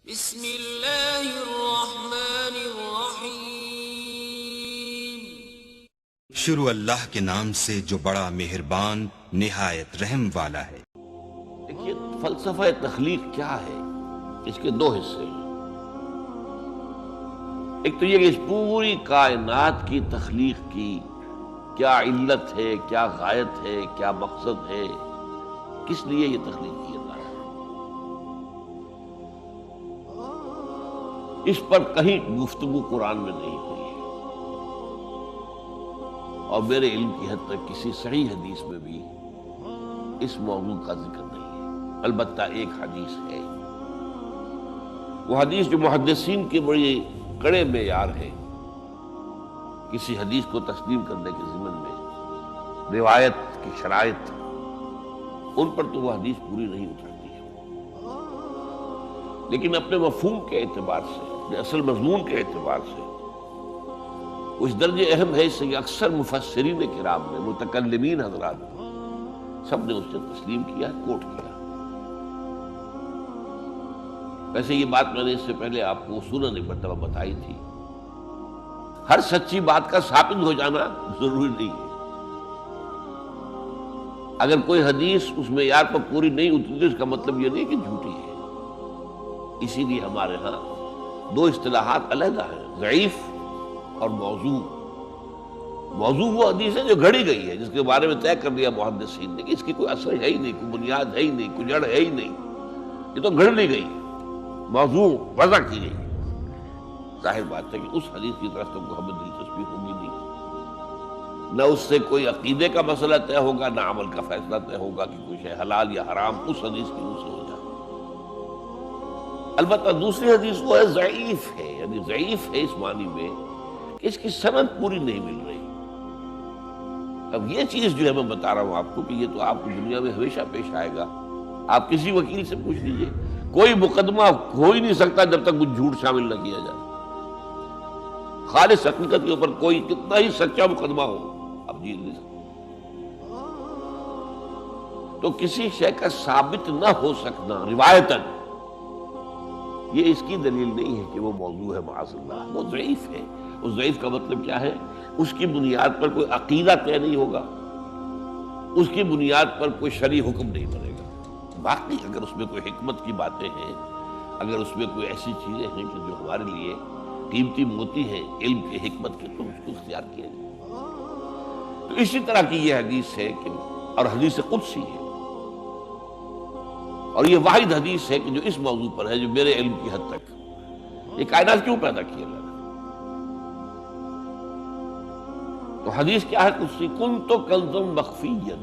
بسم اللہ الرحمن الرحیم۔ شروع اللہ کے نام سے جو بڑا مہربان نہایت رحم والا ہے۔ دیکھیے فلسفہ تخلیق کیا ہے، اس کے دو حصے ہیں۔ ایک تو یہ کہ اس پوری کائنات کی تخلیق کی کیا علت ہے، کیا غایت ہے، کیا مقصد ہے، کس لیے یہ تخلیق کی اللہ ہے۔ اس پر کہیں گفتگو قرآن میں نہیں ہوئی ہے، اور میرے علم کی حد تک کسی صحیح حدیث میں بھی اس موضوع کا ذکر نہیں ہے۔ البتہ ایک حدیث ہے، وہ حدیث جو محدثین کے بڑے کڑے معیار ہے کسی حدیث کو تسلیم کرنے کے ضمن میں، روایت کی شرائط، ان پر تو وہ حدیث پوری نہیں اترتی ہے، لیکن اپنے مفہوم کے اعتبار سے، اپنے اصل مضمون کے اعتبار سے وہ اس درجے اہم ہے کہ اکثر مفسرین کرام نے، متکلمین حضرات سب نے اسے تسلیم کیا، کوٹ کیا۔ ویسے یہ بات میں نے اس سے پہلے آپ کو اصولاً ایک مرتبہ بتائی تھی، ہر سچی بات کا ثابت ہو جانا ضروری نہیں ہے۔ اگر کوئی حدیث اس معیار پر پوری نہیں اتری تو اس کا مطلب یہ نہیں کہ جھوٹی ہے۔ اسی لیے ہمارے ہاں دو اصطلاحات علیحدہ ہیں، ضعیف اور موضوع۔ موضوع وہ حدیث ہے جو گھڑی گئی ہے، جس کے بارے میں طے کر دیا محدثین نے کہ اس کی کوئی اثر ہے ہی نہیں، کوئی بنیاد ہے ہی نہیں، کوئی جڑ ہے ہی نہیں، یہ تو گھڑ لی گئی، موضوع وضع کی گئی۔ ظاہر بات ہے کہ اس حدیث کی طرف تو ہمیں دلچسپی ہوگی نہیں، نہ اس سے کوئی عقیدے کا مسئلہ طے ہوگا، نہ عمل کا فیصلہ طے ہوگا کہ کوئی شے حلال یا حرام اس حدیث کی روح سے ہو جائے۔ البتہ دوسری حدیث وہ ہے ضعیف ہے، یعنی ضعیف ہے اس معنی میں کہ اس کی سند پوری نہیں مل رہی۔ اب یہ چیز جو ہے میں بتا رہا ہوں آپ کو کہ یہ تو آپ کو دنیا میں ہمیشہ پیش آئے گا۔ آپ کسی وکیل سے پوچھ لیجئے، کوئی مقدمہ ہو ہی نہیں سکتا جب تک کچھ جھوٹ شامل نہ کیا جائے۔ خالص حقیقت کے اوپر کوئی کتنا ہی سچا مقدمہ ہو، آپ جیت نہیں سکتے۔ تو کسی شے کا ثابت نہ ہو سکنا روایتاً، یہ اس کی دلیل نہیں ہے کہ وہ موضوع ہے معاذ اللہ، وہ ضعیف ہے۔ اس ضعیف کا مطلب کیا ہے؟ اس کی بنیاد پر کوئی عقیدہ طے نہیں ہوگا، اس کی بنیاد پر کوئی شرعی حکم نہیں بنے گا۔ باقی اگر اس میں کوئی حکمت کی باتیں ہیں، اگر اس میں کوئی ایسی چیزیں ہیں کہ جو ہمارے لیے قیمتی موتی ہیں علم کے، حکمت کے، تو اس کو اختیار کیا جائے۔ تو اسی طرح کی یہ حدیث ہے کہ، اور حدیث قدسی ہے، اور یہ واحد حدیث ہے کہ جو اس موضوع پر ہے، جو میرے علم کی حد تک یہ کائنات کیوں پیدا کی اللہ نے۔ تو حدیث کیا ہے قدسی؟ کنت کنزا مخفیا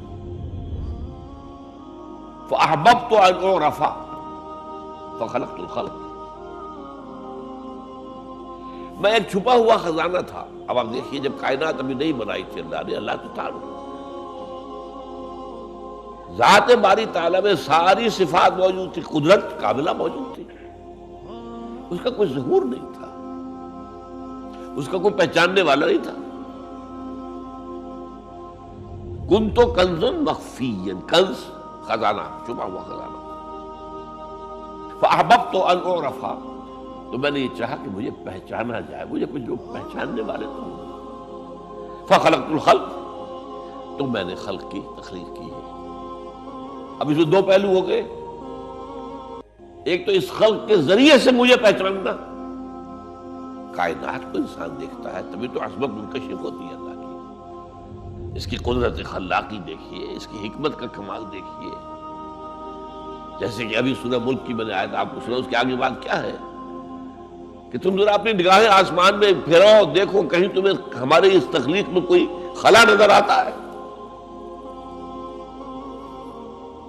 فاحببت ان اعرف فخلقت الخلق۔ میں ایک چھپا ہوا خزانہ تھا۔ اب آپ دیکھیے، جب کائنات ابھی نہیں بنائی تھی اللہ نے، اللہ تو تھا، ذات باری تعالیٰ میں ساری صفات موجود تھی، قدرت کاملہ موجود تھی، اس کا کوئی ظہور نہیں تھا، اس کا کوئی پہچاننے والا نہیں تھا۔ کنت کنزا مخفیا، کنز خزانہ، چھپا ہوا خزانہ۔ فاحببت ان اعرف، تو میں نے یہ چاہا کہ مجھے پہچانا جائے، مجھے کچھ جو پہچاننے والے تو ہوں۔ فخلقت الخلق، تو میں نے خلق کی تخلیق کی ہے۔ اب اس میں دو پہلو ہو گئے، ایک تو اس خلق کے ذریعے سے مجھے پہچاننا، کائنات کو انسان دیکھتا ہے تبھی تو عظمت منکشف ہوتی ہے اللہ کی، اس کی قدرت خلاقی دیکھیے، اس کی حکمت کا کمال دیکھیے۔ جیسے کہ ابھی سورہ ملک کی میں نے آیت آپ کو سنا، اس کے آگے بات کیا ہے کہ تم ذرا اپنی نگاہیں آسمان میں پھیراؤ، دیکھو کہیں تمہیں ہمارے اس تخلیق میں کوئی خلا نظر آتا ہے؟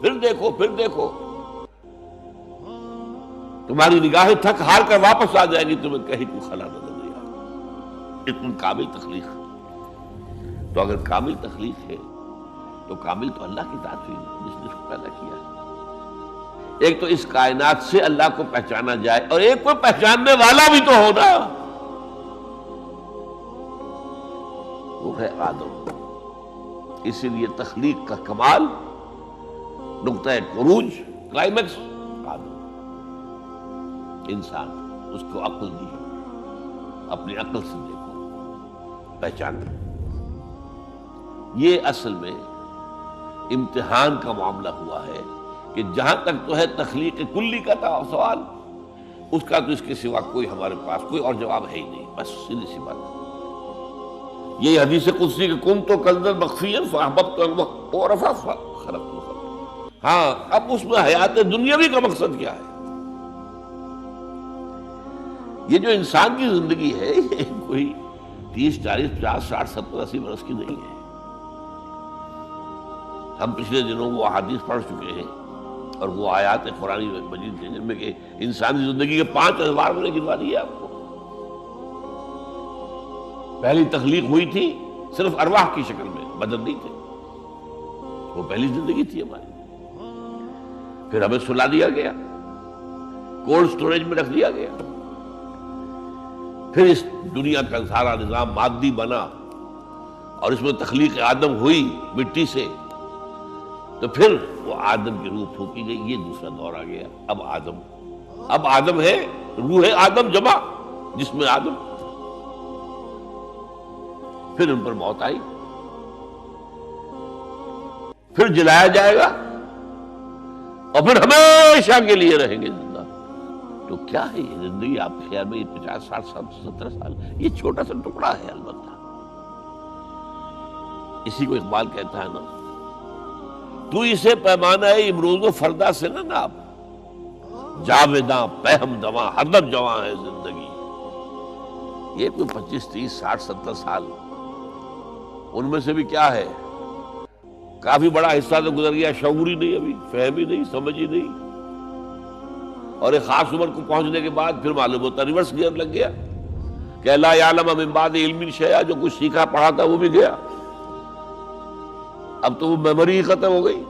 پھر دیکھو، پھر دیکھو، تمہاری نگاہیں تھک ہار کر واپس آ جائے گی، تمہیں کہیں کوئی خلا نظر نہیں آئے۔ اتنی کامل تخلیق۔ تو اگر کامل تخلیق ہے تو کامل تو اللہ کی ذات ہوئی جس نے اس کو پیدا کیا ہے۔ ایک تو اس کائنات سے اللہ کو پہچانا جائے، اور ایک کوئی پہچاننے والا بھی تو ہونا، وہ ہے آدم۔ اسی لیے تخلیق کا کمال، نقطۂ عروج، کلائمیکس آدم۔ انسان، اس کو عقل دی، اپنی عقل سے دیکھو، پہچانو۔ یہ اصل میں امتحان کا معاملہ ہوا ہے کہ جہاں تک تو ہے تخلیق کلی کا تھا سوال، اس کا تو اس کے سوا کوئی ہمارے پاس کوئی اور جواب ہے ہی نہیں، بس سیدھی سی بات۔ یہ حدیث قدسی کہ کن تو کنزن مخفیا فاحببت ان اعرف خلقت۔ ہاں، اب اس میں حیات دنیاوی کا مقصد کیا ہے؟ یہ جو انسان کی زندگی ہے یہ کوئی 30 40 50 60 70 80 برس کی نہیں ہے۔ ہم پچھلے دنوں وہ احادیث پڑھ چکے ہیں اور وہ آیات قرآن مجید ہیں جن میں کہ انسانی زندگی کے 5 ادوار میں نے گنوا دیے آپ کو۔ پہلی تخلیق ہوئی تھی صرف ارواح کی شکل میں، بدن نہیں تھے، وہ پہلی زندگی تھی ہماری۔ پھر ہمیں سلا دیا گیا، کولڈ سٹوریج میں رکھ دیا گیا، پھر اس دنیا کا سارا نظام مادی بنا اور اس میں تخلیق آدم ہوئی مٹی سے، تو پھر وہ آدم کی روح پھونکی گئی، یہ دوسرا دور آ گیا۔ اب آدم ہے، روح آدم جمع جس میں آدم، پھر ان پر موت آئی، پھر جلایا جائے گا اور پھر ہمیشہ کے لیے رہیں گے زندہ۔ تو کیا ہے یہ زندگی آپ کے خیال میں؟ یہ 50 60 70 سال یہ چھوٹا سا ٹکڑا ہے البتہ۔ اسی کو اقبال کہتا ہے نا، تو اسے پیمانہ امروز و فردا سے نہ ناپ، جاویداں پہم دواں ہر دم جواں ہے زندگی۔ یہ کوئی 25 30 60 70 سال، ان میں سے بھی کیا ہے، کافی بڑا حصہ تو گزر گیا، شعور ہی نہیں، ابھی فہم ہی نہیں، سمجھ ہی نہیں، اور ایک خاص عمر کو پہنچنے کے بعد پھر معلوم ہوتا ریورس گیئر لگ گیا کہ لا یعلم من بعد علم شیئا، جو کچھ سیکھا پڑھا تھا وہ بھی گیا، اب تو وہ میموری ہی ختم ہو گئی۔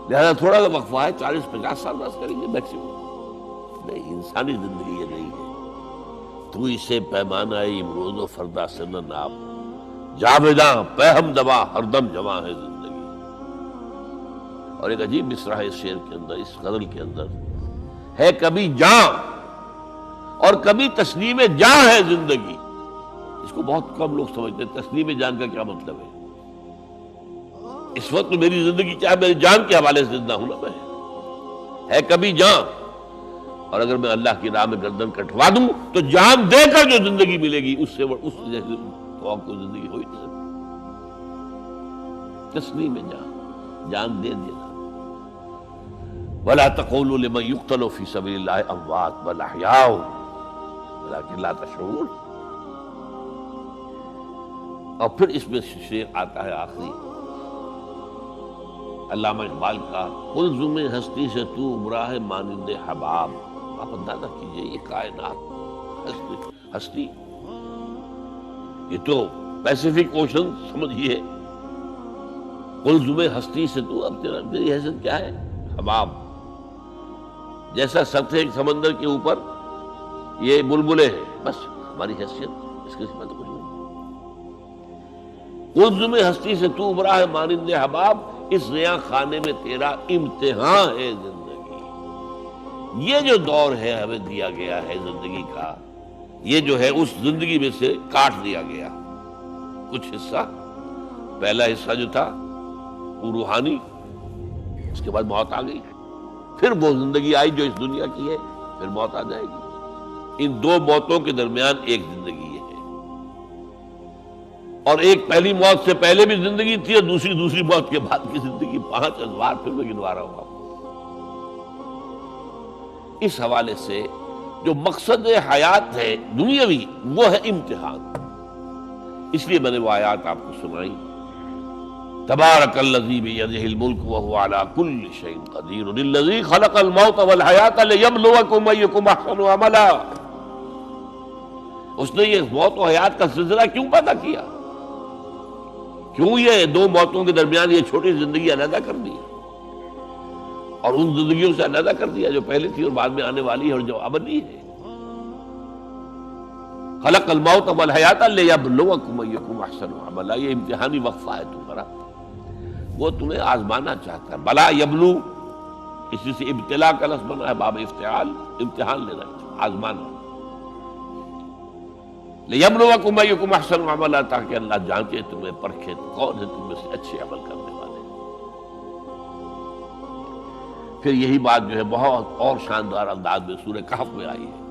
لہذا تھوڑا سا وقفہ ہے، 40 50 سال بس کریں گے میکسیمم۔ نہیں، انسانی زندگی یہ نہیں ہے۔ تو اسے پیمانہ امروز و فردا سے نہ ناپ، جاویداں پہم دواں ہر دم جواں ہے زندگی۔ اور ایک عجیب مصرع ہے اس شعر کے اندر، اس غزل کے اندر ہے، کبھی جاں اور کبھی تسلیم جاں ہے زندگی۔ اس کو بہت کم لوگ سمجھتے ہیں، تسلیم جان کا کیا مطلب ہے؟ اس وقت میری زندگی کیا ہے؟ میری جان کے حوالے سے زندہ ہوں نا میں، ہے کبھی جاں، اور اگر میں اللہ کی راہ میں گردن کٹوا دوں تو جان دے کر جو زندگی ملے گی اس سے اس جیسی کوئی زندگی ہو ہی نہیں سکتی۔ تسلیم جان دے دینا۔ وَلَا تَقُولُوا لِمَن يُقْتَلُ فِي سَبِيلِ اللَّهِ أَمْوَاتٌ بَلْ أَحْيَاءٌ وَلَكِنْ لَا تَشْعُرُونَ۔ اور پھر اس میں شعر آتا ہے آخری علامہ اقبال کا، قلزم ہستی سے تو عمرہ مانند حباب۔ آپ اندازہ کیجئے یہ کائنات، ہستی، یہ تو پیسیفک اوشن سمجھیے، قلزم ہستی سے تو، اب تیری حیثیت کیا ہے؟ حباب، جیسا سطح سمندر کے اوپر یہ بلبلے ہیں، بس ہماری حیثیت اس کے سوا تو کچھ نہیں۔ قلزم ہستی سے تو عمرہ مانند حباب، اس نیا خانے میں تیرا امتحان ہے زندگی۔ یہ جو دور ہے ہمیں دیا گیا ہے زندگی کا، یہ جو ہے اس زندگی میں سے کاٹ دیا گیا کچھ حصہ۔ پہلا حصہ جو تھا وہ روحانی، اس کے بعد موت آ گئی، پھر وہ زندگی آئی جو اس دنیا کی ہے، پھر موت آ جائے گی۔ ان دو موتوں کے درمیان ایک زندگی ہے، اور ایک پہلی موت سے پہلے بھی زندگی تھی اور دوسری موت کے بعد کی زندگی۔ 5 ادوار پھر میں گنوا رہا ہوں آپ کو۔ اس حوالے سے جو مقصد حیات ہے دنیاوی وہ ہے امتحان۔ اس لیے میں نے وہ آیات آپ کو سنائی، تبارک الذی بیدہ الملک وہو علی کل شیء قدیر الذی خلق الموت والحیاۃ لیبلوکم ایکم احسن عملا۔ اس نے یہ موت و حیات کا سلسلہ کیوں پیدا کیا؟ کیوں یہ دو موتوں کے درمیان یہ چھوٹی زندگی علیحدہ کر دی اور ان زندگیوں سے علیحدہ کر دیا جو پہلے تھی اور بعد میں آنے والی ہے اور جو ابدی ہے؟ خلق الموت والحیاۃ لیبلوکم ایکم احسن عملا، یہ امتحانی وقفہ ہے تمہارا، وہ تمہیں آزمانا چاہتا ہے۔ بلا یبلو، اسی سے ابتلا کا لفظ بنا ہے، باب افتعال، امتحان لینا، آزمانا۔ لِيَبْلُوَكُمْ أَيُّكُمْ أَحْسَنُ عَمَلًا، تاکہ اللہ جانچے تمہیں، پرکھے کون ہے تم میں سے اچھے عمل کرنے والے۔ پھر یہی بات جو ہے بہت اور شاندار انداز میں سورہ کہف میں آئی ہے،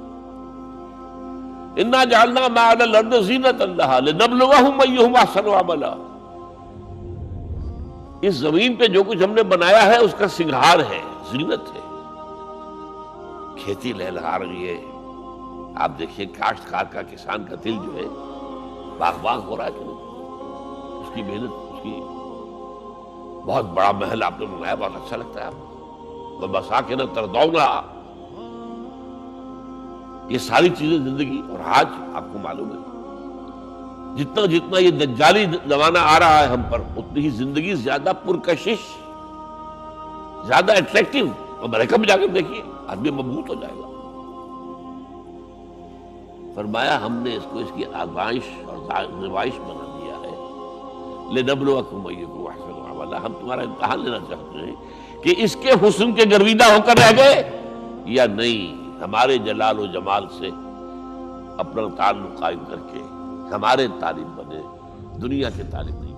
اِنَّا جَعَلْنَا مَا عَلَى الْأَرْضِ زِینَةً لَهَا لِنَبْلُوَهُمْ أَيُّهُمْ أَحْسَنُ عَمَلًا۔ اس زمین پہ جو کچھ ہم نے بنایا ہے اس کا سنگھار ہے، زینت ہے۔ کھیتی لہلہا رہی ہے، آپ دیکھیے کاشتکار کا، کسان کا دل جو ہے باغ ہو رہا ہے کہ نہیں؟ اس کی محنت، اس کی بہت بڑا محل آپ نے بنایا، بہت اچھا لگتا ہے آپ کو۔ وَمَسَاكِنَ تَرْضَوْنَهَا، یہ ساری چیزیں زندگی، اور آج آپ کو معلوم ہے جتنا جتنا یہ دجالی زمانہ آ رہا ہے ہم پر، اتنی ہی زندگی زیادہ پرکشش، زیادہ اٹریکٹیو۔ امریکہ میں جا کر دیکھیے، آدمی مبہوت ہو جائے گا۔ فرمایا ہم نے اس کو، اس کی آزمائش اور نمائش بنا دیا ہے، لِنَبْلُوَكُمْ أَيُّكُمْ أَحْسَنُ عَمَلًا، ہم تمہارا امتحان لینا چاہتے ہیں کہ اس کے حسن کے گرویدہ ہو کر رہ گئے یا نہیں، ہمارے جلال و جمال سے اپنا تعلق قائم کر کے ہمارے طالب بنے، دنیا کے طالب نہیں۔